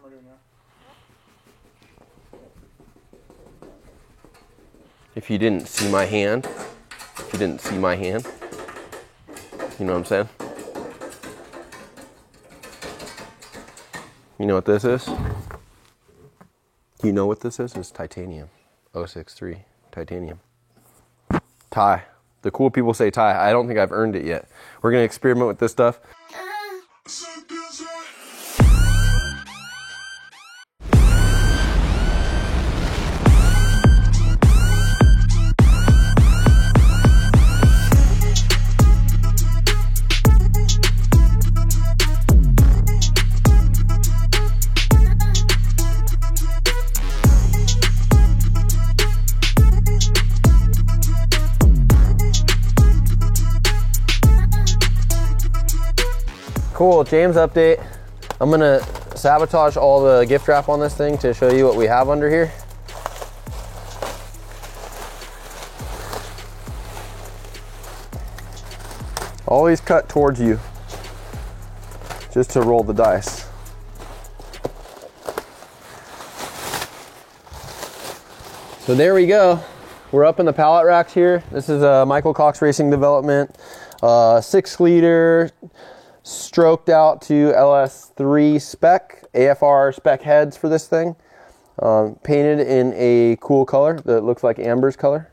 harder now. If you didn't see my hand, you know what I'm saying? You know what this is? You know what this is? It's titanium. 063 titanium. Ty. The cool people say Ty. I don't think I've earned it yet. We're going to experiment with this stuff. Cool, James update. I'm gonna sabotage all the gift wrap on this thing to show you what we have under here. Always cut towards you, just to roll the dice. So there we go. We're up in the pallet racks here. This is a Michael Cox Racing Development, 6-liter, stroked out to LS3 spec, AFR spec heads for this thing. Painted in a cool color that looks like Amber's color.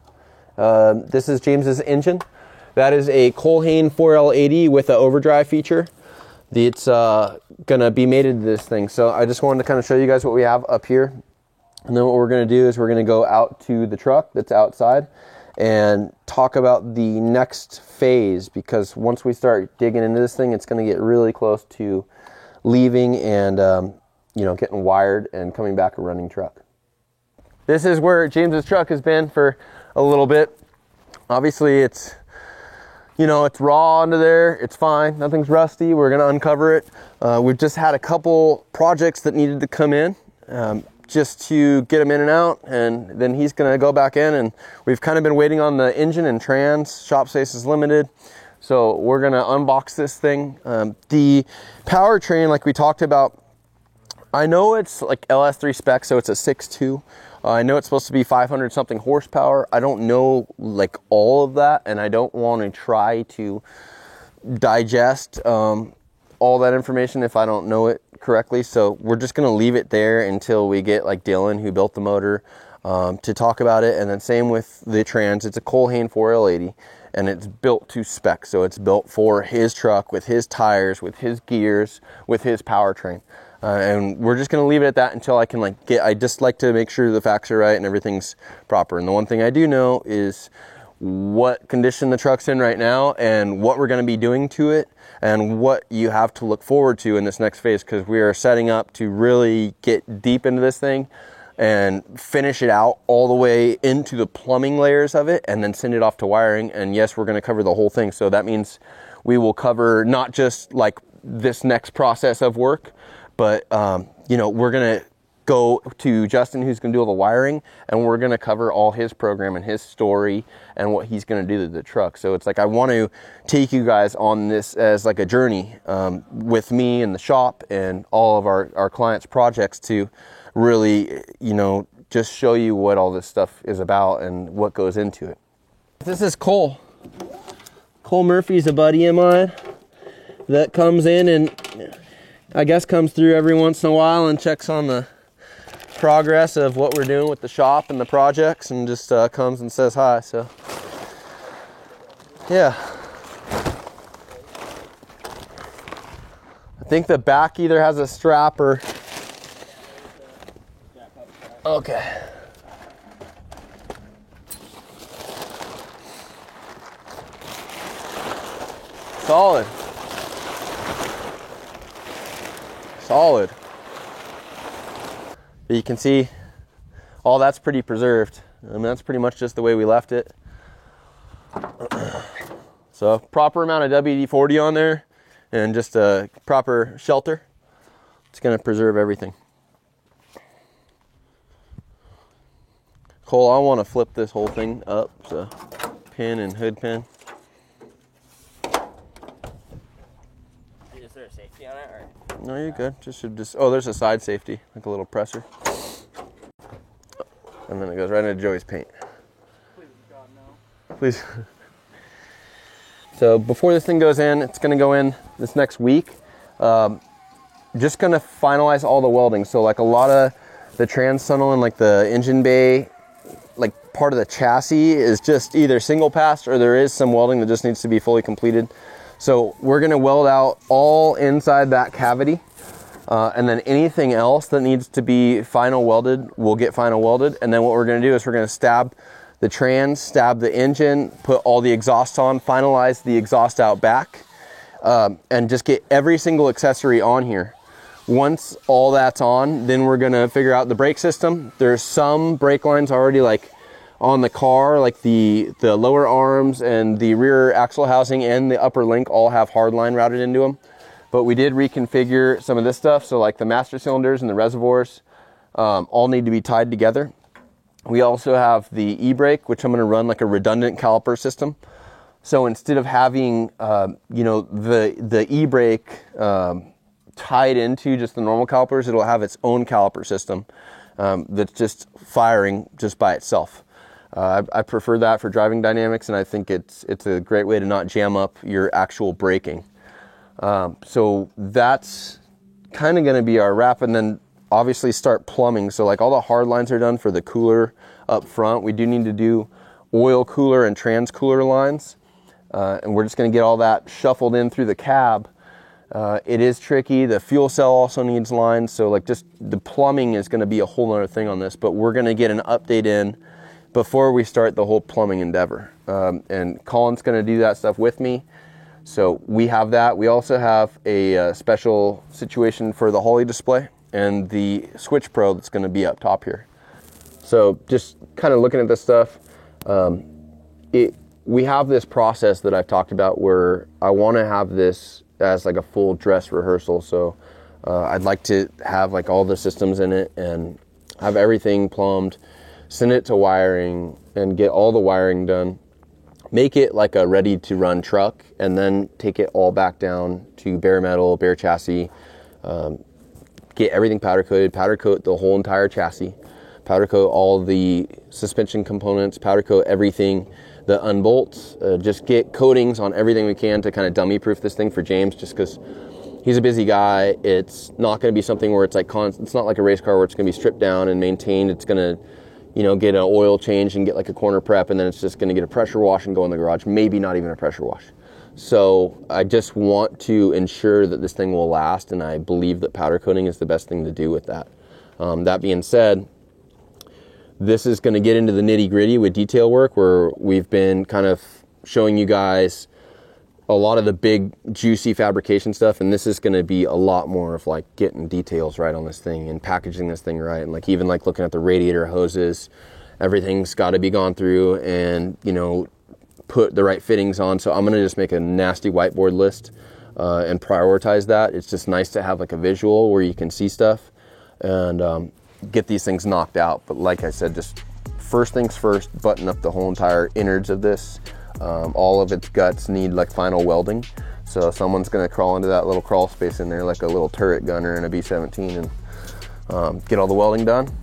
This is James's engine. That is a Colhane 4L80 with an overdrive feature. It's gonna be mated to this thing. So I just wanted to kind of show you guys what we have up here. And then what we're gonna do is we're gonna go out to the truck that's outside and talk about the next phase, because once we start digging into this thing, it's going to get really close to leaving and getting wired and coming back a running truck. This is where James's truck has been for a little bit. Obviously it's raw under there. It's fine, nothing's rusty. We're going to uncover it. We've just had a couple projects that needed to come in just to get them in and out, and then he's gonna go back in, and we've kind of been waiting on the engine and trans. Shop space is limited, so we're gonna unbox this thing. The powertrain, like we talked about, I know it's like LS3 spec, so it's a 6.2. I know it's supposed to be 500 something horsepower. I don't know like all of that, and I don't want to try to digest all that information if I don't know it correctly. So we're just going to leave it there until we get like Dylan, who built the motor, to talk about it. And then same with the trans. It's a Colhane 4L80 and it's built to spec. So it's built for his truck with his tires, with his gears, with his powertrain. And we're just going to leave it at that until I can I just like to make sure the facts are right and everything's proper. And the one thing I do know is what condition the truck's in right now and what we're going to be doing to it and what you have to look forward to in this next phase, because we are setting up to really get deep into this thing and finish it out all the way into the plumbing layers of it and then send it off to wiring. And yes, we're going to cover the whole thing. So that means we will cover not just like this next process of work, but we're going to go to Justin, who's going to do all the wiring, and we're going to cover all his program and his story and what he's going to do to the truck. So it's like I want to take you guys on this as like a journey with me and the shop and all of our clients' projects to really, just show you what all this stuff is about and what goes into it. This is Cole. Cole Murphy's a buddy of mine that comes in and I guess comes through every once in a while and checks on the progress of what we're doing with the shop and the projects, and just comes and says hi. So yeah, I think the back either has a strap or okay. Solid. But you can see all that's pretty preserved. I mean, that's pretty much just the way we left it. So proper amount of WD-40 on there and just a proper shelter. It's going to preserve everything. Cole, I want to flip this whole thing up. So pin and hood pin. Is there a safety on it? Or? No, you're good. Oh, there's a side safety, like a little presser. And then it goes right into Joey's paint. Please, God, no. Please. So before this thing goes in, it's gonna go in this next week. Just gonna finalize all the welding. So like a lot of the trans tunnel and like the engine bay, like part of the chassis is just either single passed or there is some welding that just needs to be fully completed. So we're gonna weld out all inside that cavity. And then anything else that needs to be final welded, we'll get final welded. And then what we're gonna do is we're gonna stab the trans, stab the engine, put all the exhaust on, finalize the exhaust out back, and just get every single accessory on here. Once all that's on, then we're gonna figure out the brake system. There's some brake lines already like on the car, like the lower arms and the rear axle housing and the upper link all have hard line routed into them. But we did reconfigure some of this stuff. So like the master cylinders and the reservoirs all need to be tied together. We also have the e-brake, which I'm going to run like a redundant caliper system. So instead of having, you know, the e-brake tied into just the normal calipers, it'll have its own caliper system that's just firing just by itself. I prefer that for driving dynamics, and I think it's a great way to not jam up your actual braking. So that's kind of going to be our wrap, and then obviously start plumbing. So like all the hard lines are done for the cooler up front. We do need to do oil cooler and trans cooler lines, and we're just going to get all that shuffled in through the cab. It is tricky. The fuel cell also needs lines, so like just the plumbing is going to be a whole other thing on this, but we're going to get an update in before we start the whole plumbing endeavor. And Colin's going to do that stuff with me. So we have that. We also have a special situation for the Holley display and the Switch Pro that's going to be up top here. So just kind of looking at this stuff, we have this process that I've talked about where I want to have this as like a full dress rehearsal. So I'd like to have like all the systems in it and have everything plumbed, send it to wiring and get all the wiring done, make it like a ready to run truck, and then take it all back down to bare metal, bare chassis, get everything powder coat the whole entire chassis, powder coat all the suspension components, powder coat everything, the unbolts, just get coatings on everything we can to kind of dummy proof this thing for James, just because he's a busy guy. It's not going to be something where it's like it's not like a race car where it's going to be stripped down and maintained. It's going to, you know, get an oil change and get like a corner prep, and then it's just going to get a pressure wash and go in the garage, maybe not even a pressure wash. So I just want to ensure that this thing will last, and I believe that powder coating is the best thing to do with that. That being said, this is going to get into the nitty-gritty with detail work, where we've been kind of showing you guys a lot of the big juicy fabrication stuff, and this is going to be a lot more of like getting details right on this thing and packaging this thing right, and like even like looking at the radiator hoses, everything's got to be gone through and, you know, put the right fittings on. So I'm going to just make a nasty whiteboard list and prioritize that. It's just nice to have like a visual where you can see stuff and get these things knocked out. But like I said, just first things first, button up the whole entire innards of this. All of its guts need like final welding. So someone's going to crawl into that little crawl space in there like a little turret gunner in a B-17 and get all the welding done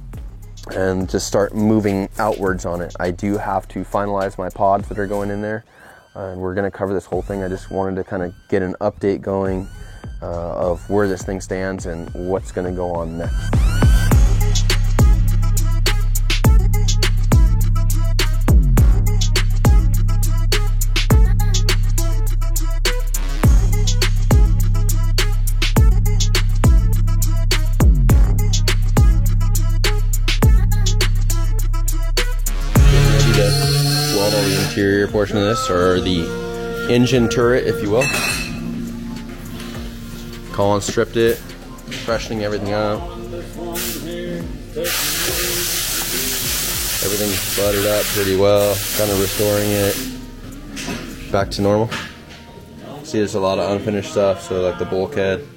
and just start moving outwards on it. I do have to finalize my pods that are going in there, and we're going to cover this whole thing. I just wanted to kind of get an update going of where this thing stands and what's going to go on next. Interior portion of this, or the engine turret, if you will. Colin stripped it, freshening everything up. Everything's buttered up pretty well, kind of restoring it back to normal. See, there's a lot of unfinished stuff, so like the bulkhead,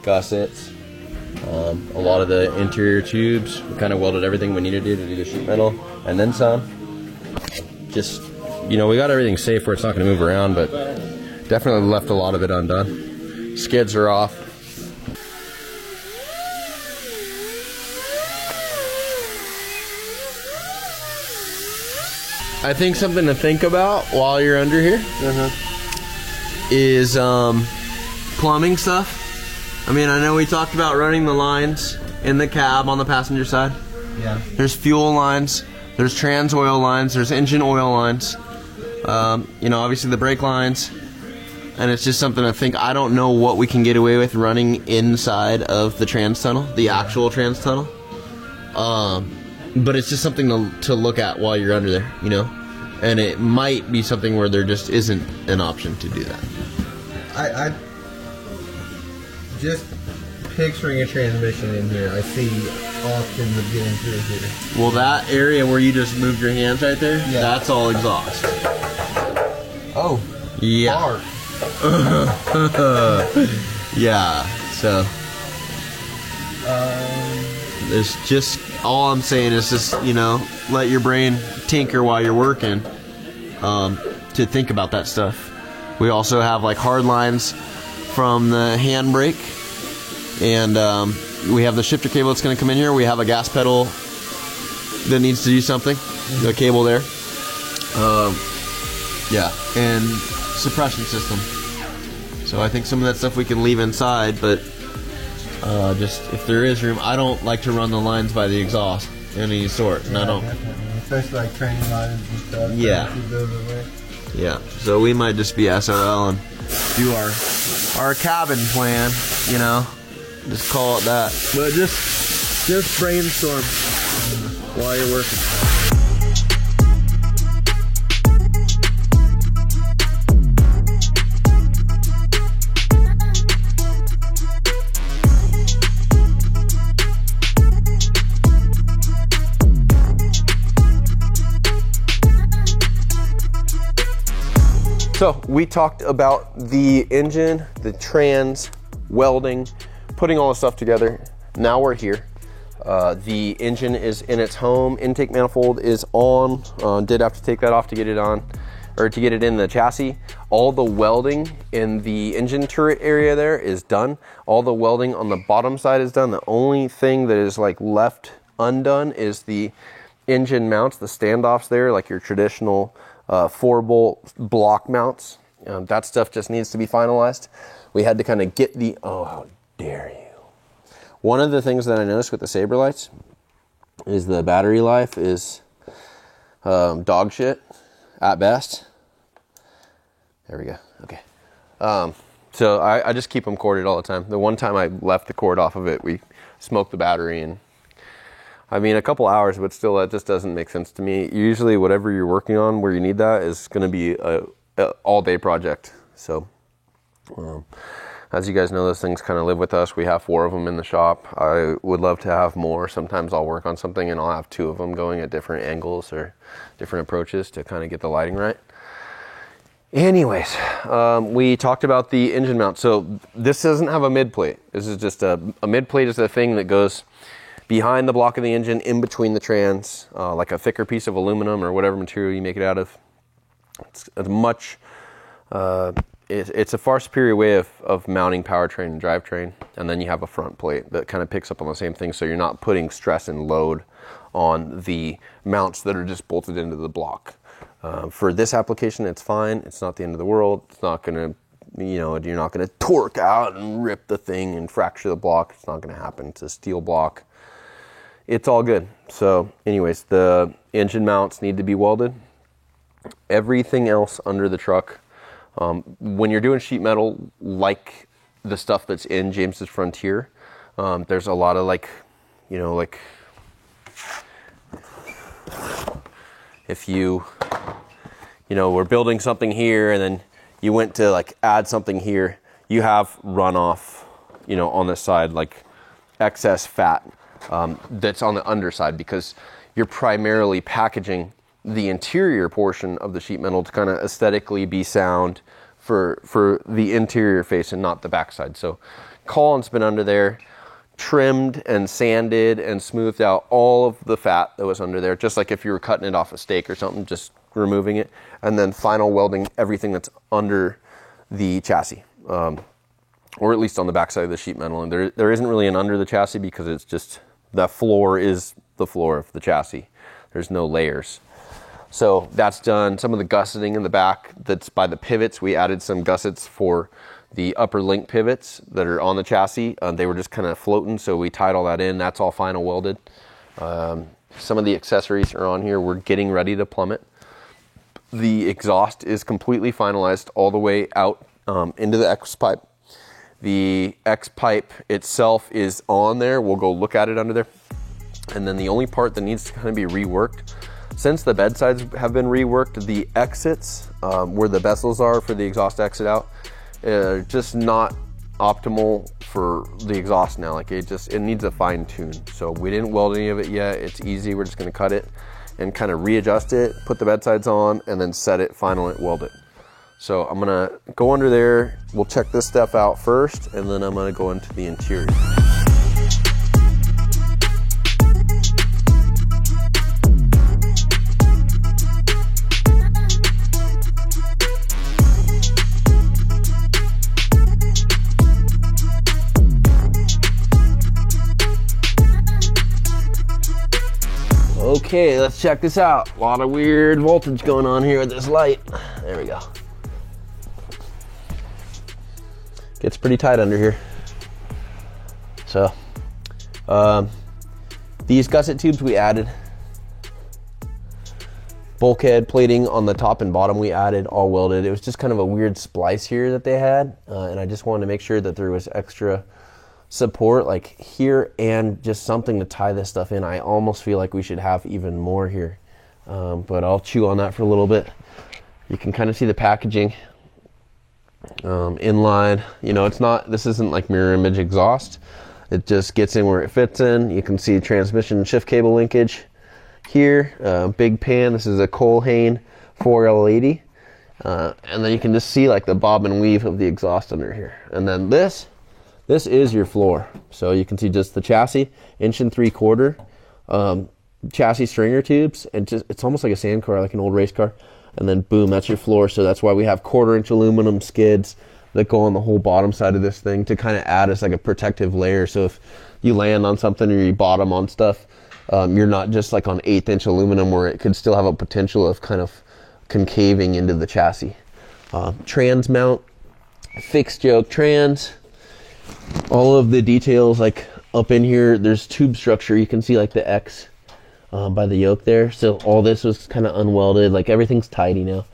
gussets, a lot of the interior tubes. We kind of welded everything we needed to do the sheet metal, and then some. Just, you know, we got everything safe where it's not going to move around, but definitely left a lot of it undone. Skids are off. I think something to think about while you're under here is plumbing stuff. I mean, I know we talked about running the lines in the cab on the passenger side. Yeah. There's fuel lines, there's trans oil lines, there's engine oil lines. You know, obviously the brake lines. And it's just something to think. I don't know what we can get away with running inside of the trans tunnel, the actual trans tunnel. But it's just something to look at while you're under there, you know? And it might be something where there just isn't an option to do that. I just picturing a transmission in here, I see options of getting through here. Well, that area where you just moved your hands right there, that's all exhaust. Oh. Yeah. Hard. Yeah, so there's just, all I'm saying is just, you know, let your brain tinker while you're working, to think about that stuff. We also have like hard lines from the handbrake, and we have the shifter cable that's going to come in here. We have a gas pedal that needs to do something, the cable there. Yeah, and suppression system. So I think some of that stuff we can leave inside, but just if there is room, I don't like to run the lines by the exhaust in any sort, and I don't. Definitely. Especially like training lines and stuff. Yeah. Yeah. So we might just be SOL and do our cabin plan, you know, just call it that. But just brainstorm while you're working. So we talked about the engine, the trans, welding, putting all the stuff together. Now we're here. The engine is in its home. Intake manifold is on. Did have to take that off to get it on, or to get it in the chassis. All the welding in the engine turret area there is done. All the welding on the bottom side is done. The only thing that is like left undone is the engine mounts, the standoffs there, like your traditional 4-bolt block mounts. That stuff just needs to be finalized. We had to kind of get the, oh, how dare you. One of the things that I noticed with the Saberlights is the battery life is dog shit at best. There we go. Okay. So I just keep them corded all the time. The one time I left the cord off of it, we smoked the battery, and I mean, a couple hours, but still, that just doesn't make sense to me. Usually, whatever you're working on where you need that is going to be a all-day project. So, as you guys know, those things kind of live with us. We have 4 of them in the shop. I would love to have more. Sometimes I'll work on something and I'll have 2 of them going at different angles or different approaches to kind of get the lighting right. Anyways, we talked about the engine mount. So this doesn't have a mid plate. This is just a mid plate is a thing that goes behind the block of the engine, in between the trans, like a thicker piece of aluminum or whatever material you make it out of. It's a much, it's a far superior way of mounting powertrain and drivetrain. And then you have a front plate that kind of picks up on the same thing, so you're not putting stress and load on the mounts that are just bolted into the block. For this application, it's fine. It's not the end of the world. It's not going to, you know, you're not going to torque out and rip the thing and fracture the block. It's not going to happen. It's a steel block. It's all good. So anyways, the engine mounts need to be welded. Everything else under the truck, when you're doing sheet metal, like the stuff that's in James's Frontier, there's a lot of like, you know, like if you know, we're building something here and then you went to like add something here, you have runoff, you know, on this side, like excess fat. That's on the underside, because you're primarily packaging the interior portion of the sheet metal to kind of aesthetically be sound for the interior face and not the backside. So Colin's been under there, trimmed and sanded and smoothed out all of the fat that was under there, just like if you were cutting it off a steak or something, just removing it, and then final welding everything that's under the chassis. Or at least on the backside of the sheet metal. And there isn't really an under the chassis, because it's just, the floor is the floor of the chassis. There's no layers. So that's done. Some of the gusseting in the back that's by the pivots, we added some gussets for the upper link pivots that are on the chassis. They were just kind of floating, so we tied all that in. That's all final welded. Some of the accessories are on here. We're getting ready to plumb it. The exhaust is completely finalized all the way out into the X pipe. The X pipe itself is on there. We'll go look at it under there. And then the only part that needs to kind of be reworked, since the bedsides have been reworked, the exits where the bezels are for the exhaust exit out, just not optimal for the exhaust now. Like it needs a fine tune. So we didn't weld any of it yet. It's easy. We're just going to cut it and kind of readjust it, put the bedsides on, and then set it, final it, weld it. So I'm gonna go under there. We'll check this stuff out first, and then I'm gonna go into the interior. Okay, let's check this out. A lot of weird voltage going on here with this light. There we go. Gets pretty tight under here. So, these gusset tubes we added. Bulkhead plating on the top and bottom we added, all welded. It was just kind of a weird splice here that they had, and I just wanted to make sure that there was extra support like here and just something to tie this stuff in. I almost feel like we should have even more here, but I'll chew on that for a little bit. You can kind of see the packaging inline. You know, this isn't like mirror image exhaust. It just gets in where it fits in. You can see transmission shift cable linkage here. Big pan. This is a Colhane 4L80, and then you can just see like the bob and weave of the exhaust under here. And then this is your floor. So you can see just the chassis, 1 3/4 chassis stringer tubes, and it's almost like a sand car, like an old race car. And then boom, that's your floor. So that's why we have 1/4 aluminum skids that go on the whole bottom side of this thing to kind of add as like a protective layer. So if you land on something or you bottom on stuff, you're not just like on 1/8 aluminum where it could still have a potential of kind of concaving into the chassis. Trans mount, fixed yoke trans. All of the details like up in here, there's tube structure. You can see like the X by the yoke there. So all this was kind of unwelded. Like everything's tidy now.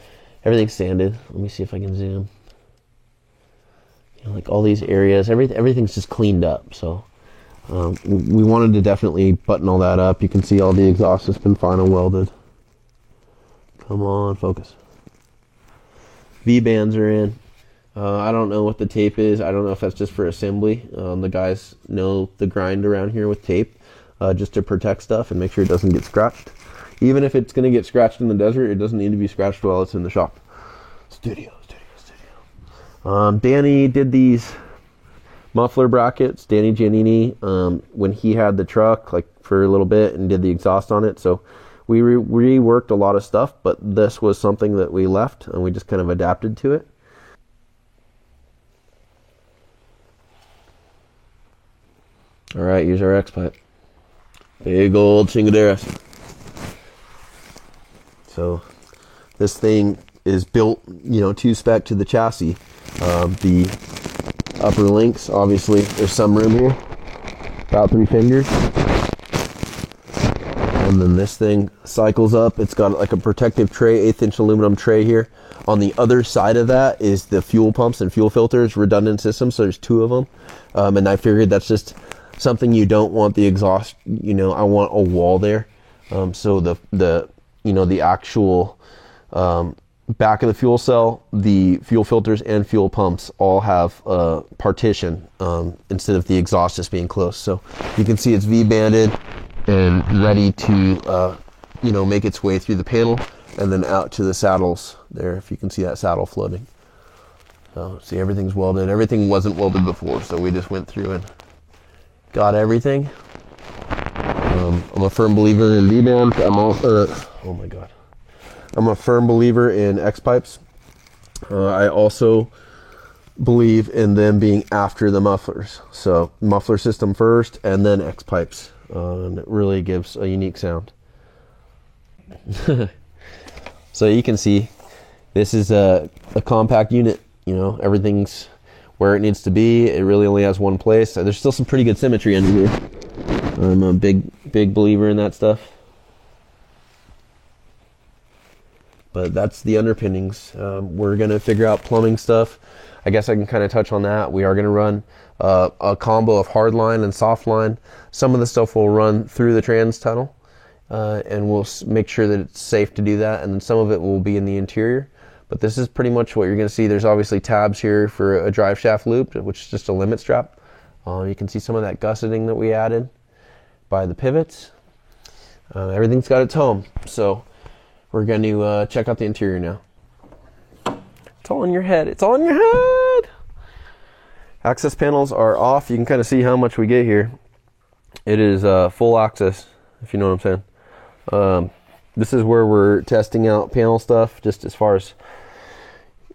Everything's sanded. Let me see if I can zoom. You know, like all these areas, everything's just cleaned up. So we wanted to definitely button all that up. You can see all the exhaust has been final welded. Come on, focus. V-bands are in. I don't know what the tape is. I don't know if that's just for assembly. The guys know the grind around here with tape, just to protect stuff and make sure it doesn't get scratched. Even if it's going to get scratched in the desert, it doesn't need to be scratched while it's in the shop. Studio. Danny did these muffler brackets. Danny Giannini, when he had the truck, like for a little bit, and did the exhaust on it. So we reworked a lot of stuff, but this was something that we left and we just kind of adapted to it. All right, here's our X pipe. Big old Chingaderas. So this thing is built, you know, to spec to the chassis. The upper links, obviously, there's some room here, about 3 fingers. And then this thing cycles up. It's got like a protective tray, 1/8 aluminum tray here. On the other side of that is the fuel pumps and fuel filters, redundant system. So there's 2 of them. And I figured that's just something you don't want the exhaust, you know, I want a wall there. So the actual back of the fuel cell, the fuel filters and fuel pumps all have a partition instead of the exhaust just being close. So you can see it's V-banded and ready to make its way through the panel and then out to the saddles there, if you can see that saddle floating. So see, everything's welded. Everything wasn't welded before, so we just went through and got everything. I'm a firm believer in V-band. I'm a firm believer in X pipes. I also believe in them being after the mufflers. So muffler system first and then X pipes. And it really gives a unique sound. So you can see this is a compact unit. You know, everything's where it needs to be. It really only has one place. There's still some pretty good symmetry under here. I'm a big believer in that stuff. But that's the underpinnings. We're going to figure out plumbing stuff. I guess I can kind of touch on that. We are going to run a combo of hard line and soft line. Some of the stuff will run through the trans tunnel, and we'll make sure that it's safe to do that. And then some of it will be in the interior. But this is pretty much what you're going to see. There's obviously tabs here for a drive shaft loop, which is just a limit strap. You can see some of that gusseting that we added by the pivots. Everything's got its home. So we're going to check out the interior now. It's all in your head. It's all in your head. Access panels are off. You can kind of see how much we get here. It is full access, if you know what I'm saying. This is where we're testing out panel stuff, just as far as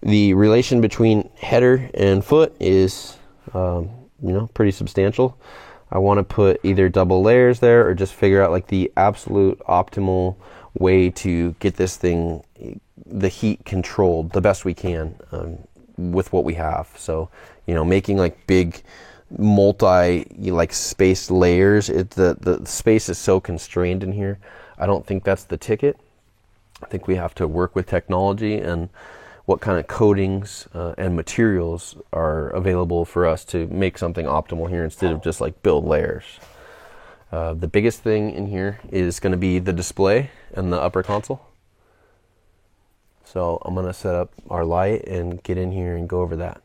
the relation between header and foot is, pretty substantial. I want to put either double layers there or just figure out like the absolute optimal way to get this thing, the heat controlled the best we can with what we have. So, making like big space layers, the space is so constrained in here. I don't think that's the ticket. I think we have to work with technology and what kind of coatings and materials are available for us to make something optimal here instead of just like build layers. The biggest thing in here is going to be the display and the upper console. So I'm going to set up our light and get in here and go over that.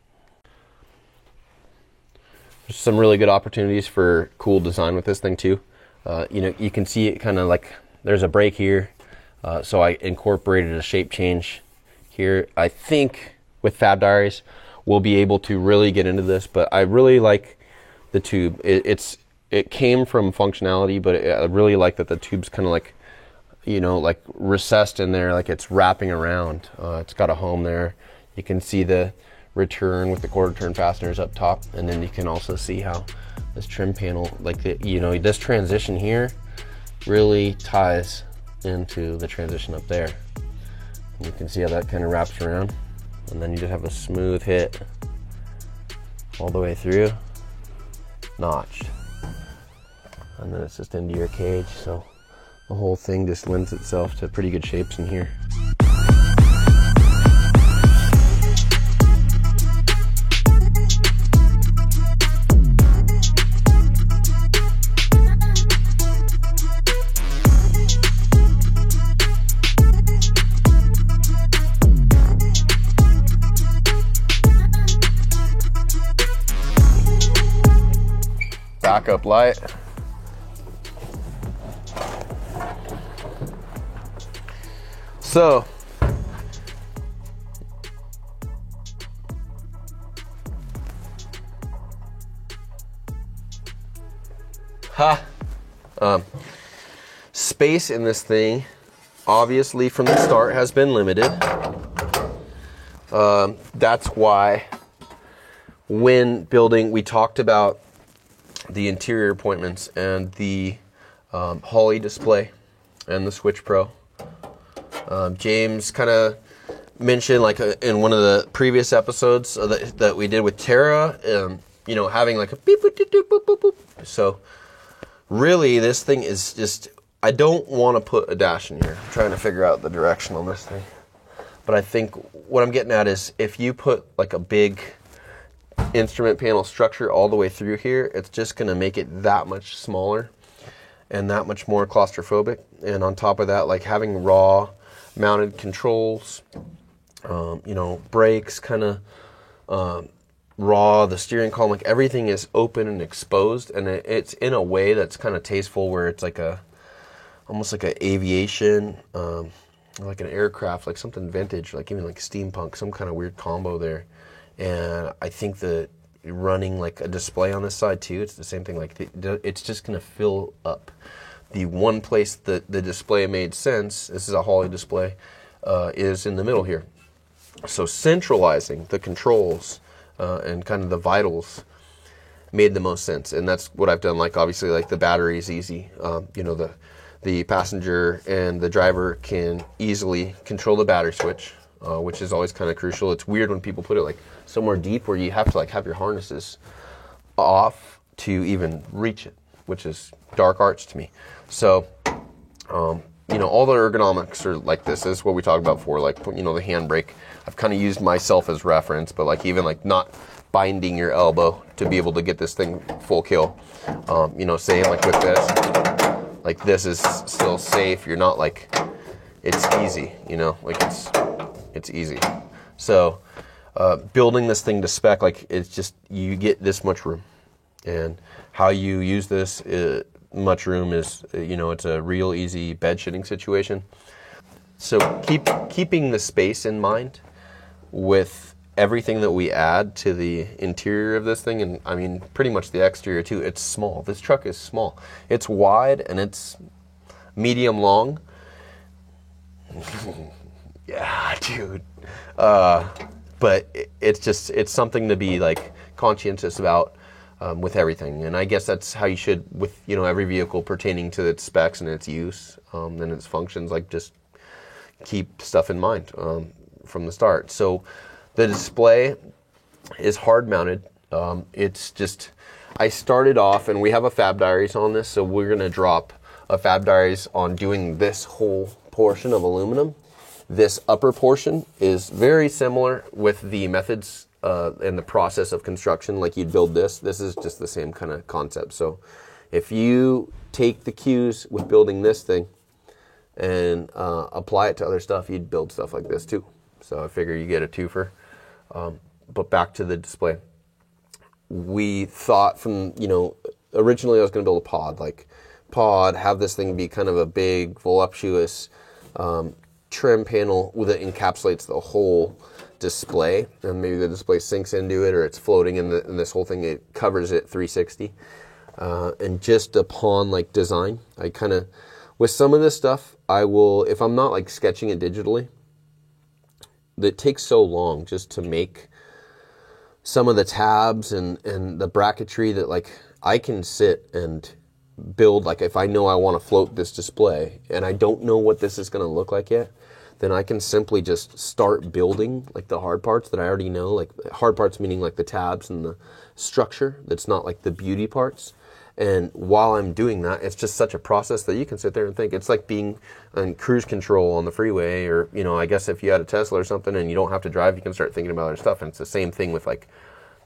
There's some really good opportunities for cool design with this thing too. You can see it kind of like there's a break here. So I incorporated a shape change here. I think with Fab Diaries we'll be able to really get into this, but I really like the tube. It came from functionality, but I really like that the tube's kind of like, like recessed in there, like it's wrapping around. It's got a home there. You can see the return with the quarter turn fasteners up top, and then you can also see how this trim panel, like this transition here really ties into the transition up there. And you can see how that kind of wraps around, and then you just have a smooth hit all the way through, notched, and then it's just into your cage. So the whole thing just lends itself to pretty good shapes in here. Backup light. So space in this thing obviously from the start has been limited. That's why when building we talked about the interior appointments and the Holley display and the Switch Pro. James kind of mentioned, like in one of the previous episodes that we did with Tara, having like a beep, boop, boop, boop, boop, boop. So really this thing is just, I don't want to put a dash in here. I'm trying to figure out the direction on this thing. But I think what I'm getting at is if you put like a big instrument panel structure all the way through here, it's just going to make it that much smaller and that much more claustrophobic. And on top of that, like having raw mounted controls, brakes kind of raw, the steering column, like everything is open and exposed, and it's in a way that's kind of tasteful, where it's like almost like an aviation, like an aircraft, like something vintage, like even like steampunk, some kind of weird combo there. And I think that running like a display on this side too, it's the same thing. Like it's just going to fill up. The one place that the display made sense, this is a Holley display, is in the middle here. So centralizing the controls and kind of the vitals made the most sense. And that's what I've done. Like obviously like the battery is easy. the passenger and the driver can easily control the battery switch, which is always kind of crucial. It's weird when people put it like somewhere deep where you have to like have your harnesses off to even reach it, which is dark arts to me. So, you know, all the ergonomics are like this. This is what we talked about before, like, you know, the handbrake. I've kind of used myself as reference, but like even like not binding your elbow to be able to get this thing full kill. You know, same like with this. Like this is still safe. You're not like, it's easy, you know, like it's easy. So building this thing to spec, like it's just, you get this much room. And how you use this much room is, you know, it's a real easy bed shitting situation. So keeping the space in mind with everything that we add to the interior of this thing, and I mean pretty much the exterior too, it's small. This truck is small. It's wide and it's medium long. Yeah, dude. But it's something to be like conscientious about with everything. And I guess that's how you should with, you know, every vehicle pertaining to its specs and its use and its functions, like just keep stuff in mind from the start. So the display is hard mounted. It's just, I started off, and we have a Fab Diaries on this, so we're going to drop a Fab Diaries on doing this whole portion of aluminum. This upper portion is very similar with the methods and the process of construction, like you'd build this. This is just the same kind of concept. So if you take the cues with building this thing and apply it to other stuff, you'd build stuff like this too. So I figure you get a twofer. But back to the display. We thought from, you know, originally I was going to build a pod, have this thing be kind of a big, voluptuous trim panel that encapsulates the whole display, and maybe the display sinks into it or it's floating in this whole thing, it covers it 360. And just upon like design, I kind of, with some of this stuff, I will, if I'm not like sketching it digitally, that takes so long just to make some of the tabs and the bracketry that like I can sit and build, like if I know I want to float this display and I don't know what this is going to look like yet, then I can simply just start building like the hard parts that I already know, like hard parts meaning like the tabs and the structure that's not like the beauty parts. And while I'm doing that, it's just such a process that you can sit there and think. It's like being on cruise control on the freeway, or, you know, I guess if you had a Tesla or something and you don't have to drive, you can start thinking about other stuff. And it's the same thing with like,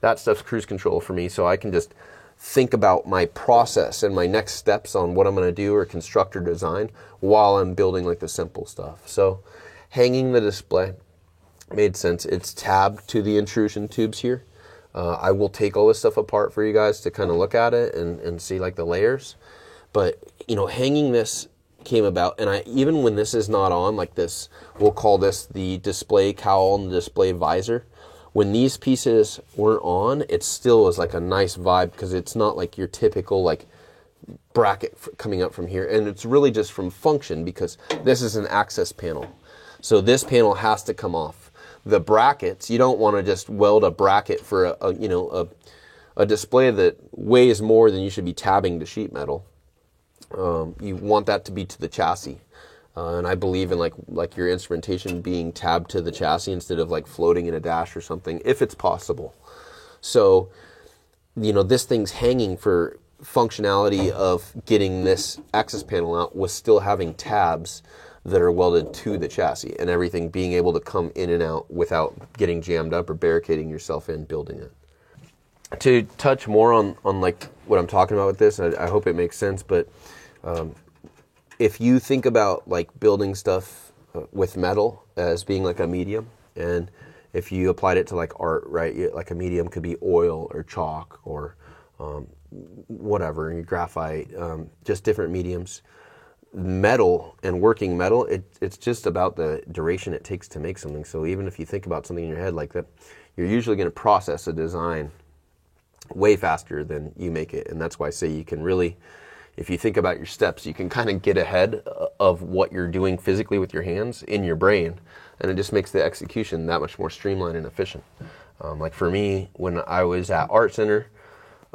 that stuff's cruise control for me. So I can just think about my process and my next steps on what I'm going to do or construct or design while I'm building like the simple stuff. So hanging the display made sense. It's tabbed to the intrusion tubes here. I will take all this stuff apart for you guys to kind of look at it and see like the layers. But, you know, hanging this came about, and even when this is not on, like this, we'll call this the display cowl and the display visor. When these pieces weren't on, it still was like a nice vibe because it's not like your typical like bracket coming up from here. And it's really just from function because this is an access panel. So this panel has to come off. The brackets, you don't want to just weld a bracket for a display that weighs more than you should be tabbing to sheet metal. You want that to be to the chassis. And I believe in like your instrumentation being tabbed to the chassis instead of like floating in a dash or something, if it's possible. So, you know, this thing's hanging for functionality of getting this access panel out with still having tabs that are welded to the chassis and everything being able to come in and out without getting jammed up or barricading yourself in building it. To touch more on like what I'm talking about with this, I hope it makes sense, but if you think about like building stuff with metal as being like a medium, and if you applied it to like art, right, like a medium could be oil or chalk or whatever, graphite, just different mediums. Metal and working metal, it's just about the duration it takes to make something. So even if you think about something in your head like that, you're usually going to process a design way faster than you make it. And that's why I say you can really, if you think about your steps, you can kind of get ahead of what you're doing physically with your hands in your brain, and it just makes the execution that much more streamlined and efficient. Like for me, when I was at Art Center,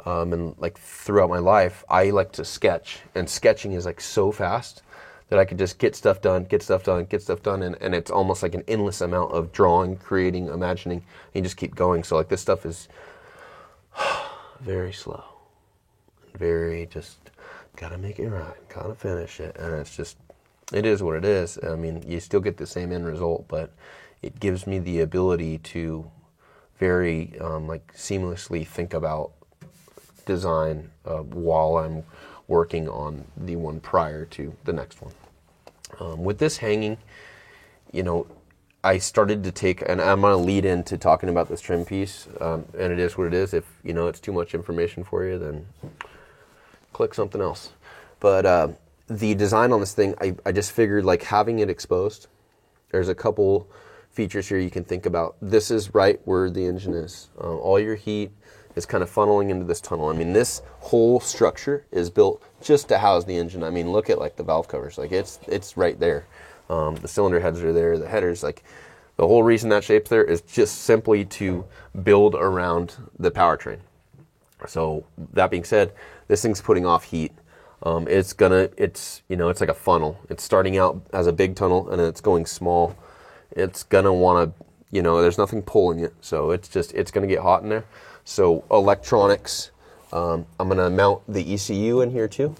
and like throughout my life, I like to sketch, and sketching is like so fast. that I could just get stuff done, get stuff done, get stuff done, and it's almost like an endless amount of drawing, creating, imagining, and you just keep going. So like this stuff is very slow, very just gotta make it right, gotta finish it, and it's just, it is what it is. I mean, you still get the same end result, but it gives me the ability to very like seamlessly think about design while I'm working on the one prior to the next one. With this hanging, you know, I started to take, and I'm going to lead into talking about this trim piece, and it is what it is. If, you know, it's too much information for you, then click something else. But the design on this thing, I just figured, like, having it exposed, there's a couple features here you can think about. This is right where the engine is. All your heat is kind of funneling into this tunnel. I mean, this whole structure is built just to house the engine. I mean, look at like the valve covers, like it's right there. The cylinder heads are there, the headers, like the whole reason that shape's there is just simply to build around the powertrain. So that being said, this thing's putting off heat. It's you know, it's like a funnel. It's starting out as a big tunnel and it's going small. It's gonna want to, you know, there's nothing pulling it, so it's gonna get hot in there. So electronics, I'm going to mount the ECU in here too,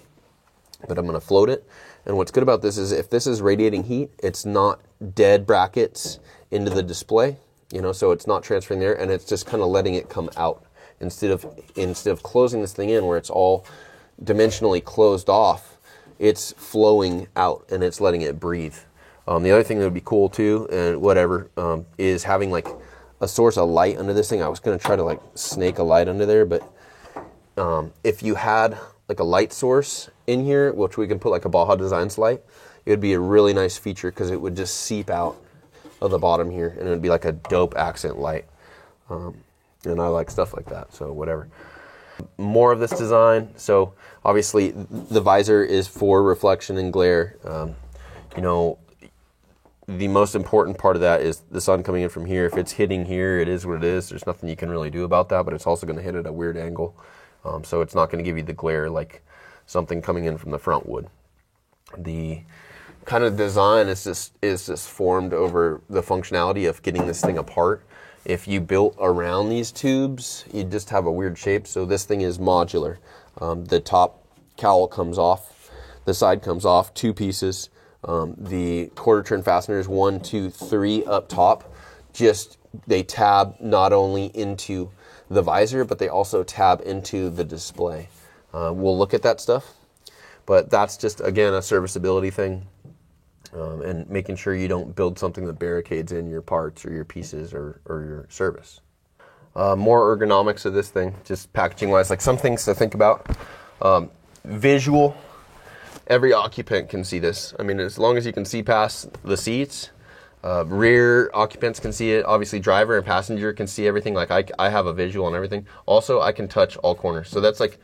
but I'm going to float it. And what's good about this is if this is radiating heat, it's not dead brackets into the display, you know, so it's not transferring there, and it's just kind of letting it come out instead of closing this thing in where it's all dimensionally closed off. It's flowing out and it's letting it breathe. The other thing that would be cool too, and whatever, is having like a source of light under this thing. I was going to try to like snake a light under there, but if you had like a light source in here, which we can put like a Baja Designs light, it would be a really nice feature because it would just seep out of the bottom here and it would be like a dope accent light. And I like stuff like that, so whatever. More of this design. So obviously the visor is for reflection and glare. You know, the most important part of that is the sun coming in from here. If it's hitting here, it is what it is. There's nothing you can really do about that, but it's also going to hit at a weird angle. So it's not going to give you the glare like something coming in from the front would. The kind of design is just formed over the functionality of getting this thing apart. If you built around these tubes, you'd just have a weird shape. So this thing is modular. The top cowl comes off, the side comes off, two pieces. The quarter turn fasteners, 1, 2, 3 up top, they tab not only into the visor, but they also tab into the display. We'll look at that stuff, but that's just, again, a serviceability thing, and making sure you don't build something that barricades in your parts or your pieces or your service. More ergonomics of this thing, just packaging wise, like some things to think about. Visual. Every occupant can see this. I mean, as long as you can see past the seats, rear occupants can see it. Obviously, driver and passenger can see everything. Like I have a visual on everything. Also, I can touch all corners. So that's like,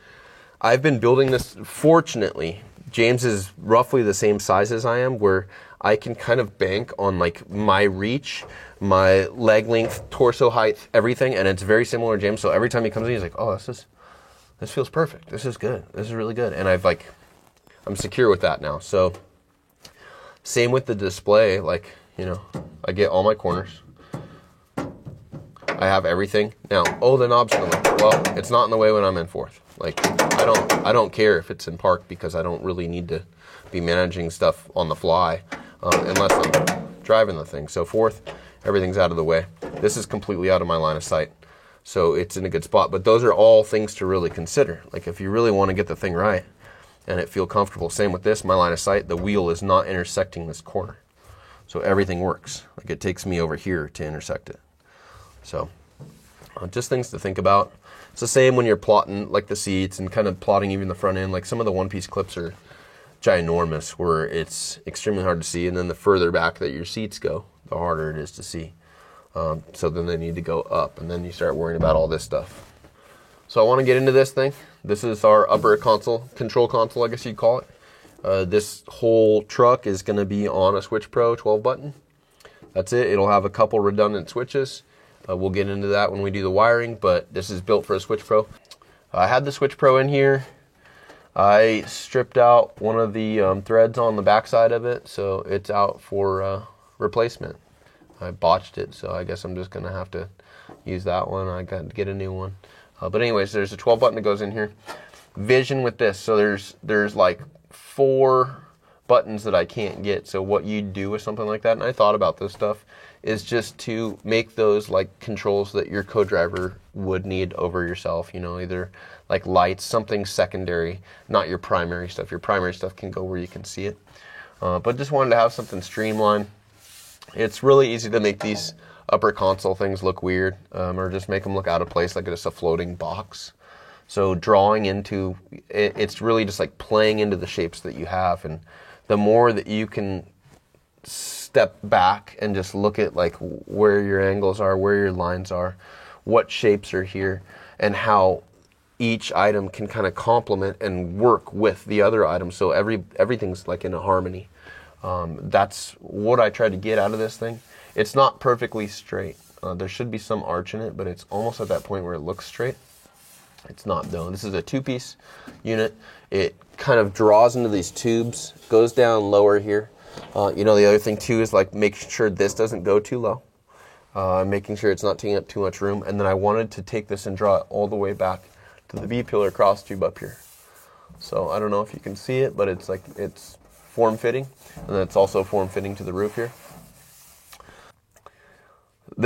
I've been building this. Fortunately, James is roughly the same size as I am, where I can kind of bank on like my reach, my leg length, torso height, everything, and it's very similar to James. So every time he comes in, he's like, "Oh, this feels perfect. This is good. This is really good." And I'm secure with that now. So same with the display, like, you know, I get all my corners. I have everything. Now, the knob's in the way. Well, it's not in the way when I'm in fourth. Like, I don't care if it's in park because I don't really need to be managing stuff on the fly unless I'm driving the thing. So fourth, everything's out of the way. This is completely out of my line of sight. So it's in a good spot. But those are all things to really consider. Like, if you really want to get the thing right and it feel comfortable. Same with this, my line of sight, the wheel is not intersecting this corner. So everything works. Like, it takes me over here to intersect it. So just things to think about. It's the same when you're plotting like the seats and kind of plotting even the front end. Like, some of the one-piece clips are ginormous where it's extremely hard to see. And then the further back that your seats go, the harder it is to see. So then they need to go up, and then you start worrying about all this stuff. So I want to get into this thing. This is our upper console, control console, I guess you'd call it. This whole truck is going to be on a Switch Pro 12 button. That's it. It'll have a couple redundant switches. We'll get into that when we do the wiring, but this is built for a Switch Pro. I had the Switch Pro in here I stripped out one of the threads on the backside of it, so it's out for replacement. I botched it, so I guess I'm just gonna have to use that one. I got to get a new one. But anyways, there's a 12 button that goes in here. Vision with this, so there's like 4 buttons that I can't get. So what you do with something like that, and I thought about this stuff, is just to make those like controls that your co-driver would need over yourself, you know, either like lights, something secondary, not your primary stuff. Your primary stuff can go where you can see it. But just wanted to have something streamlined. It's really easy to make these upper console things look weird, or just make them look out of place like it's a floating box. So drawing into it, it's really just like playing into the shapes that you have, and the more that you can step back and just look at like where your angles are, where your lines are, what shapes are here, and how each item can kind of complement and work with the other items, so everything's like in a harmony. That's what I tried to get out of this thing. It's not perfectly straight. There should be some arch in it, but it's almost at that point where it looks straight. It's not though. This is a 2-piece unit. It kind of draws into these tubes, goes down lower here. You know, the other thing too is like making sure this doesn't go too low. Making sure it's not taking up too much room. And then I wanted to take this and draw it all the way back to the V-pillar cross tube up here. So I don't know if you can see it, but it's like, it's form-fitting. And then it's also form-fitting to the roof here.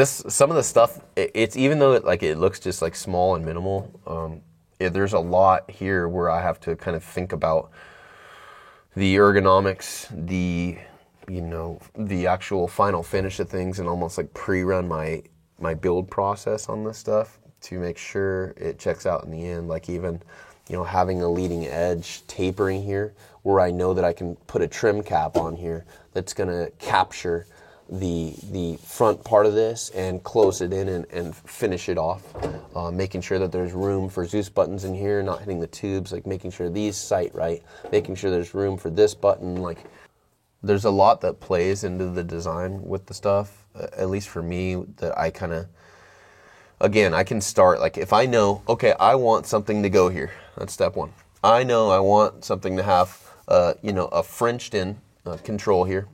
Some of the stuff, it's even though it looks just like small and minimal, there's a lot here where I have to kind of think about the ergonomics, the actual final finish of things, and almost like pre-run my build process on this stuff to make sure it checks out in the end. Like even, you know, having a leading edge tapering here where I know that I can put a trim cap on here that's going to capture the front part of this and close it in and finish it off, making sure that there's room for Zeus buttons in here, not hitting the tubes, like making sure these sight right, making sure there's room for this button. Like there's a lot that plays into the design with the stuff, at least for me, that I kind of, again, I can start, like if I know, okay, I want something to go here, that's step one. I know I want something to have, a Frenched in control here.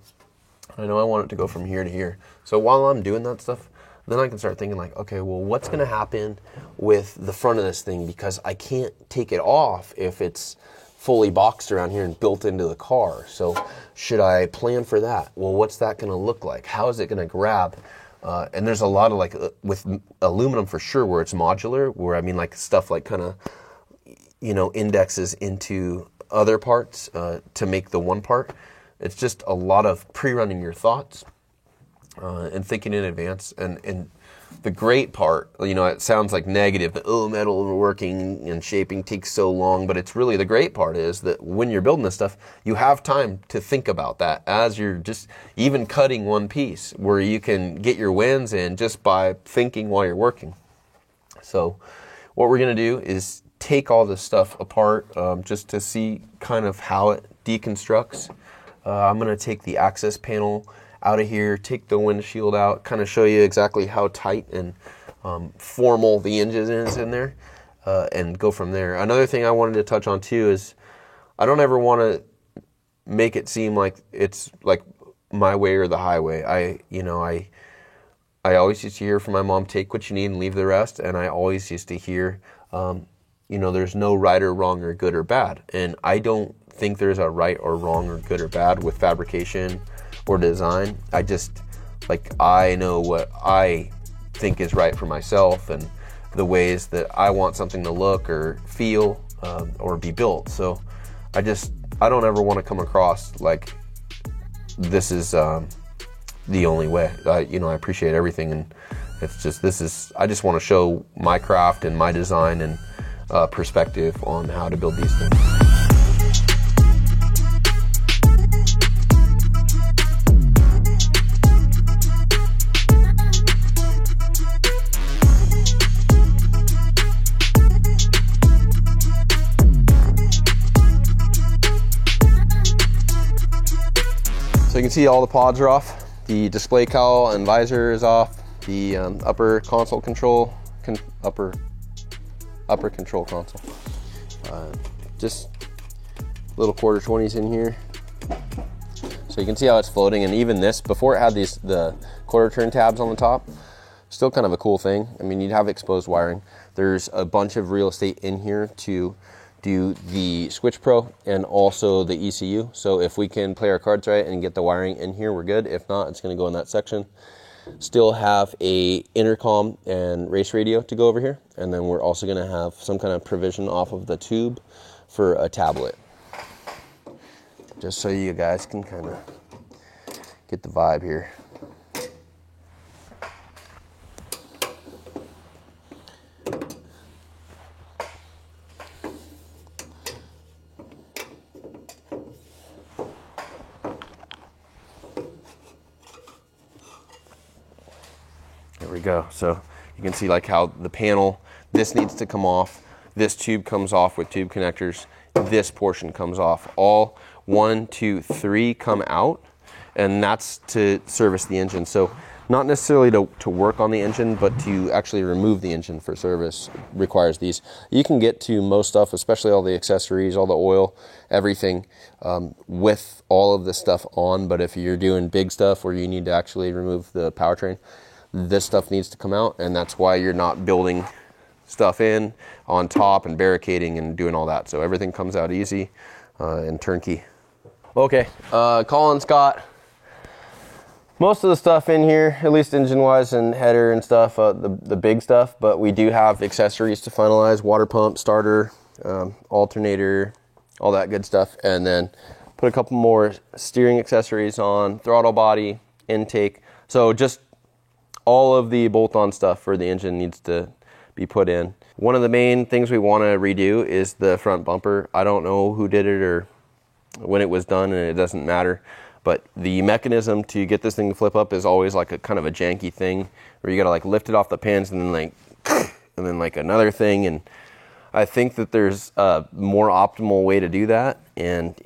I know I want it to go from here to here. So while I'm doing that stuff, then I can start thinking like, okay, well, what's going to happen with the front of this thing? Because I can't take it off if it's fully boxed around here and built into the car. So should I plan for that? Well, what's that going to look like? How is it going to grab? And there's a lot of like, with aluminum for sure, where it's modular, where I mean like stuff like kind of, indexes into other parts to make the one part. It's just a lot of pre-running your thoughts and thinking in advance. And the great part, it sounds like negative, that, metal working and shaping takes so long, but it's really the great part is that when you're building this stuff, you have time to think about that as you're just even cutting one piece, where you can get your wins in just by thinking while you're working. So what we're going to do is take all this stuff apart just to see kind of how it deconstructs. I'm going to take the access panel out of here, take the windshield out, kind of show you exactly how tight and formal the engine is in there, and go from there. Another thing I wanted to touch on too is I don't ever want to make it seem like it's like my way or the highway. I always used to hear from my mom, take what you need and leave the rest, and I always used to hear, there's no right or wrong or good or bad, and I don't think there's a right or wrong or good or bad with fabrication or design. I know what I think is right for myself and the ways that I want something to look or feel or be built. So I don't ever want to come across like this is the only way. I appreciate everything, and it's just I just want to show my craft and my design and perspective on how to build these things. So you can see all the pods are off. The display cowl and visor is off. The upper console control, upper control console. Just little quarter 20s in here. So you can see how it's floating, and even this, before it had the quarter turn tabs on the top, still kind of a cool thing. I mean, you'd have exposed wiring. There's a bunch of real estate in here to do the Switch Pro and also the ECU. So if we can play our cards right and get the wiring in here, we're good. If not, it's going to go in that section. Still have a intercom and race radio to go over here, and then we're also going to have some kind of provision off of the tube for a tablet, just so you guys can kind of get the vibe here. There we go. So you can see like how the panel, this needs to come off. This tube comes off with tube connectors. This portion comes off. All 1, 2, 3 come out, and that's to service the engine. So not necessarily to work on the engine, but to actually remove the engine for service requires these. You can get to most stuff, especially all the accessories, all the oil, everything, with all of this stuff on. But if you're doing big stuff where you need to actually remove the powertrain, this stuff needs to come out, and that's why you're not building stuff in on top and barricading and doing all that. So everything comes out easy and turnkey. Okay, Colin, Scott, most of the stuff in here, at least engine-wise and header and stuff, the big stuff, but we do have accessories to finalize: water pump, starter, alternator, all that good stuff, and then put a couple more steering accessories on, throttle body, intake. So just all of the bolt-on stuff for the engine needs to be put in. One of the main things we want to redo is the front bumper. I don't know who did it or when it was done, and it doesn't matter, but the mechanism to get this thing to flip up is always like a kind of a janky thing where you gotta like lift it off the pins and then like another thing. And I think that there's a more optimal way to do that, and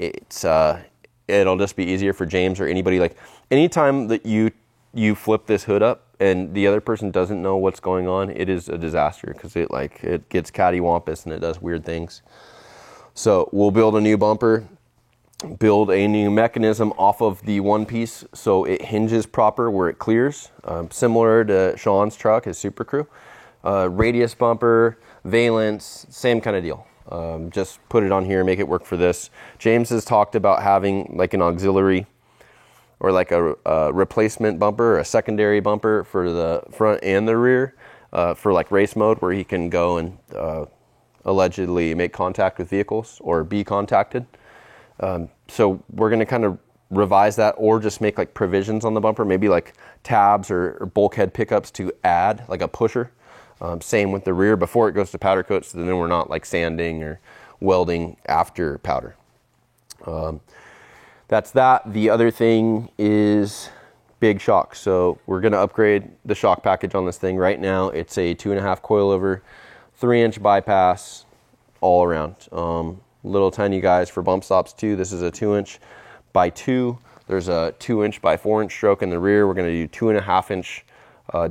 it'll just be easier for James or anybody. Like anytime that you flip this hood up and the other person doesn't know what's going on, it is a disaster, because it gets cattywampus and it does weird things. So we'll build a new bumper, build a new mechanism off of the one piece so it hinges proper where it clears, similar to Sean's truck, his Super Crew. Radius bumper, valence, same kind of deal. Just put it on here, make it work for this. James has talked about having like an auxiliary or like a replacement bumper, or a secondary bumper for the front and the rear, for like race mode, where he can go and allegedly make contact with vehicles or be contacted. So we're going to kind of revise that, or just make like provisions on the bumper, maybe like tabs or bulkhead pickups to add like a pusher. Same with the rear before it goes to powder coat, so then we're not like sanding or welding after powder. That's that. The other thing is big shocks. So we're going to upgrade the shock package on this thing. Right now it's a 2.5 coilover, 3-inch bypass all around. Little tiny guys for bump stops too. This is a 2-inch by 2. There's a 2-inch by 4-inch stroke in the rear. We're going to do 2.5-inch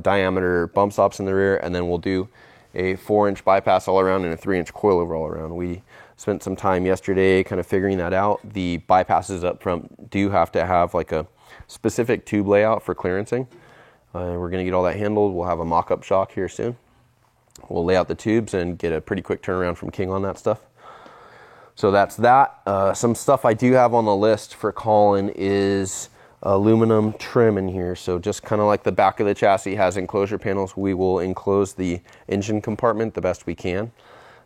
diameter bump stops in the rear, and then we'll do a 4-inch bypass all around and a 3-inch coilover all around. We spent some time yesterday kind of figuring that out. The bypasses up front do have to have like a specific tube layout for clearancing. We're going to get all that handled. We'll have a mock-up shock here soon. We'll lay out the tubes and get a pretty quick turnaround from King on that stuff. So that's that. Some stuff I do have on the list for Colin is aluminum trim in here. So just kind of like the back of the chassis has enclosure panels, we will enclose the engine compartment the best we can.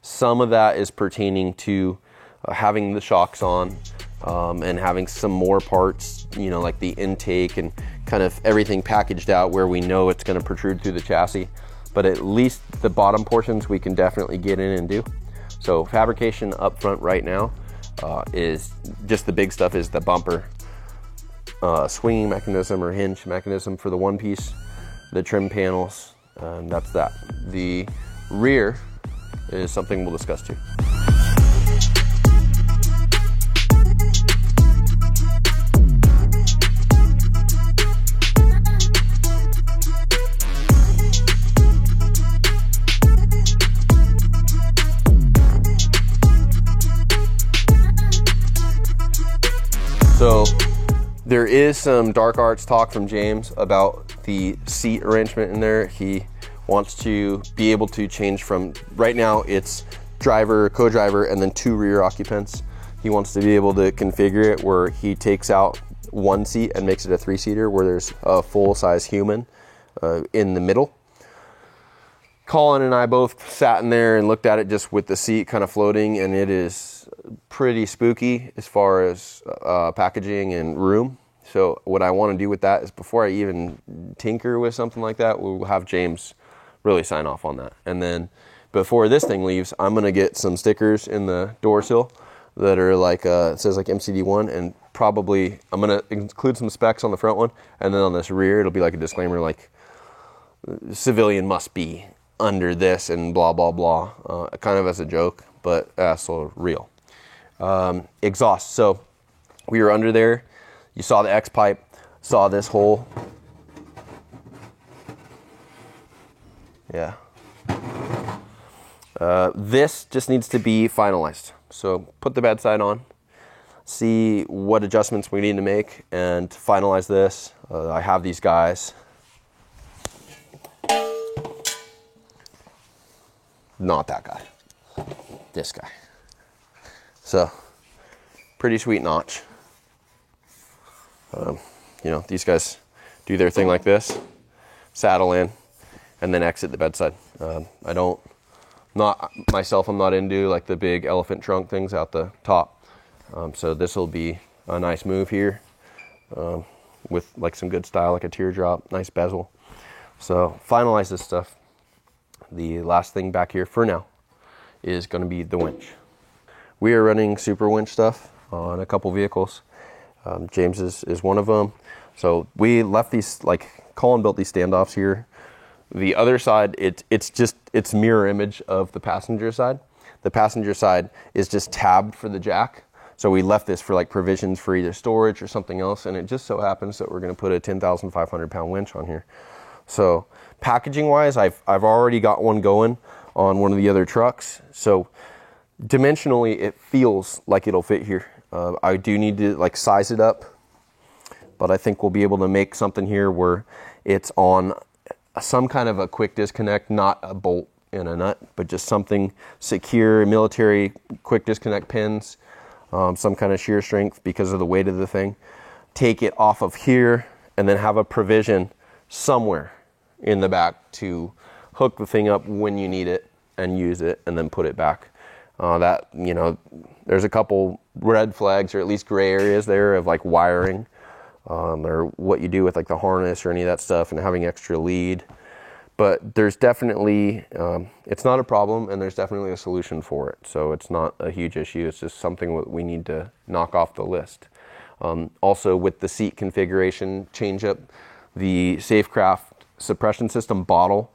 Some of that is pertaining to having the shocks on, and having some more parts, you know, like the intake and kind of everything packaged out where we know it's going to protrude through the chassis. But at least the bottom portions we can definitely get in and do. So fabrication up front right now is just the big stuff is the bumper, swinging mechanism or hinge mechanism for the one piece, the trim panels, and that's that. The rear is something we'll discuss too. So there is some dark arts talk from James about the seat arrangement in there. He wants to be able to change from, right now it's driver, co-driver, and then 2 rear occupants. He wants to be able to configure it where he takes out 1 seat and makes it a 3-seater where there's a full-size human in the middle. Colin and I both sat in there and looked at it just with the seat kind of floating, and it is pretty spooky as far as packaging and room. So what I want to do with that is, before I even tinker with something like that, we'll have James really sign off on that. And then before this thing leaves, I'm going to get some stickers in the door sill that are like, it says like MCD1, and probably I'm going to include some specs on the front one, and then on this rear it'll be like a disclaimer like, civilian must be under this and blah blah blah, kind of as a joke, but also real. Exhaust. So we were under there. You saw the X pipe, saw this hole. Yeah. This just needs to be finalized. So put the bedside on, see what adjustments we need to make, and finalize this. I have these guys. Not that guy. This guy. So, pretty sweet notch. You know, these guys do their thing like this, saddle in, and then exit the bedside. I'm not into like the big elephant trunk things out the top. So this will be a nice move here, with like some good style, like a teardrop, nice bezel. So finalize this stuff. The last thing back here for now is going to be the winch. We are running super winch stuff on a couple vehicles. James is one of them. So we left these, like Colin built these standoffs here. The other side, it's mirror image of the passenger side. The passenger side is just tabbed for the jack. So we left this for like provisions for either storage or something else. And it just so happens that we're going to put a 10,500 pound winch on here. So packaging wise, I've already got one going on one of the other trucks. So dimensionally, it feels like it'll fit here. I do need to like size it up, but I think we'll be able to make something here where it's on some kind of a quick disconnect, not a bolt and a nut, but just something secure, military quick disconnect pins, some kind of shear strength because of the weight of the thing. Take it off of here and then have a provision somewhere in the back to hook the thing up when you need it and use it and then put it back. That, you know, there's a couple red flags or at least gray areas there of like wiring, or what you do with like the harness or any of that stuff and having extra lead. But there's definitely, it's not a problem, and there's definitely a solution for it. So it's not a huge issue. It's just something that we need to knock off the list. Also with the seat configuration change up, the Safecraft suppression system bottle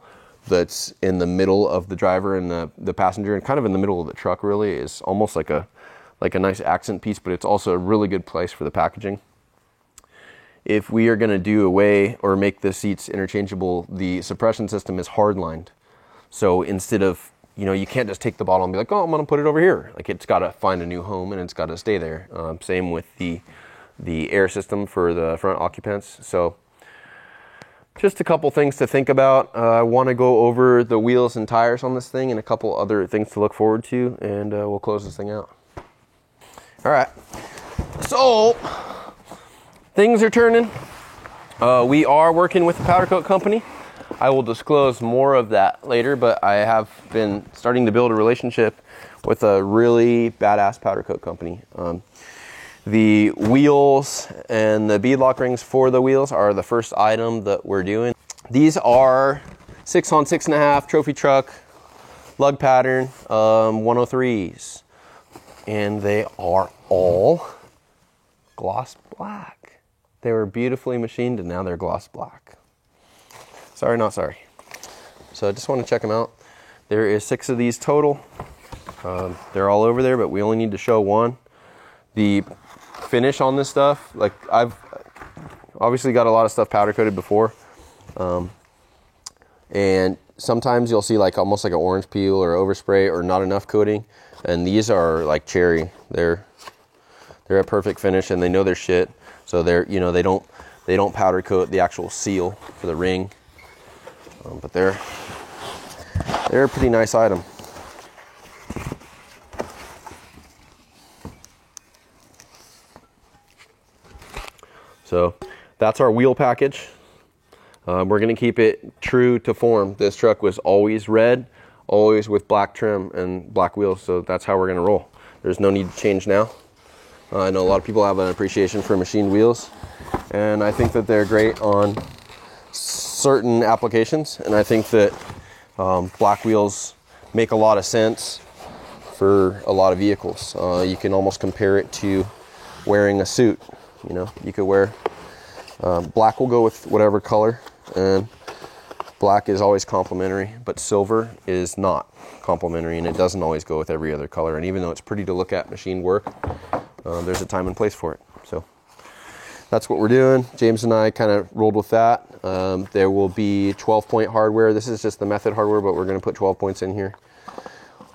that's in the middle of the driver and the passenger, and kind of in the middle of the truck really, is almost like a nice accent piece, but it's also a really good place for the packaging. If we are going to do away or make the seats interchangeable, the suppression system is hardlined. So instead of, you know, you can't just take the bottle and be like, oh, I'm going to put it over here. Like, it's got to find a new home and it's got to stay there. Same with the air system for the front occupants. So just a couple things to think about. I want to go over the wheels and tires on this thing and a couple other things to look forward to, and we'll close this thing out. All right. So things are turning. We are working with the powder coat company. I will disclose more of that later, but I have been starting to build a relationship with a really badass powder coat company. The wheels and the beadlock rings for the wheels are the first item that we're doing. These are 6 on 6.5 trophy truck lug pattern 103s, and they are all gloss black. They were beautifully machined and now they're gloss black. Sorry, not sorry. So I just want to check them out. There is 6 of these total. They're all over there, but we only need to show one. The finish on this stuff, like, I've obviously got a lot of stuff powder coated before, and sometimes you'll see like almost like an orange peel or overspray or not enough coating, and these are like cherry. They're They're a perfect finish and they know their shit. So they're, you know, they don't powder coat the actual seal for the ring. But they're a pretty nice item. So that's our wheel package. We're going to keep it true to form. This truck was always red, always with black trim and black wheels, so that's how we're going to roll. There's no need to change now. I know a lot of people have an appreciation for machined wheels, and I think that they're great on certain applications, and I think that black wheels make a lot of sense for a lot of vehicles. You can almost compare it to wearing a suit. You know, you could wear black will go with whatever color, and black is always complementary, but silver is not complementary, and it doesn't always go with every other color. And even though it's pretty to look at machine work, there's a time and place for it. So that's what we're doing. James and I kind of rolled with that. There will be 12-point hardware. This is just the Method hardware, but we're going to put 12 points in here.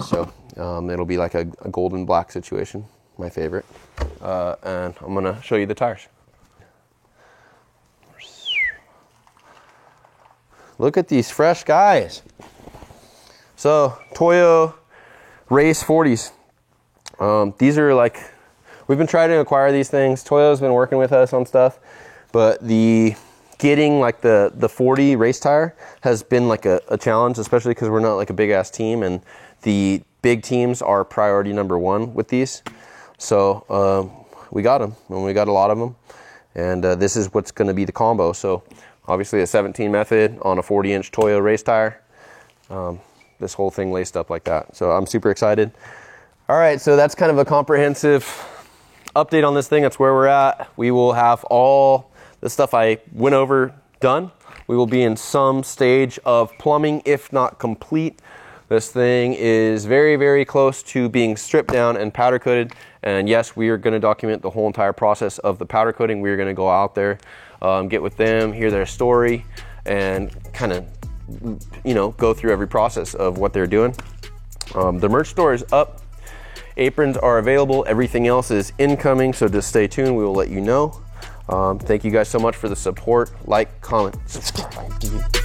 So it'll be like a golden black situation, my favorite. And I'm going to show you the tires. Look at these fresh guys. So Toyo Race 40s. These are like, we've been trying to acquire these things. Toyo's been working with us on stuff, but getting like the 40 race tire has been like a challenge, especially because we're not like a big ass team, and the big teams are priority number one with these. So we got them, and we got a lot of them, and this is what's going to be the combo. So obviously a 17 Method on a 40-inch Toyo race tire. This whole thing laced up like that. So I'm super excited. All right, so that's kind of a comprehensive update on this thing. That's where we're at. We will have all the stuff I went over done. We will be in some stage of plumbing, if not complete. This thing is very, very close to being stripped down and powder coated. And yes, we are going to document the whole entire process of the powder coating. We are going to go out there, get with them, hear their story, and kind of, you know, go through every process of what they're doing. The merch store is up. Aprons are available. Everything else is incoming, so just stay tuned. We will let you know. Thank you guys so much for the support. Like, comment, subscribe.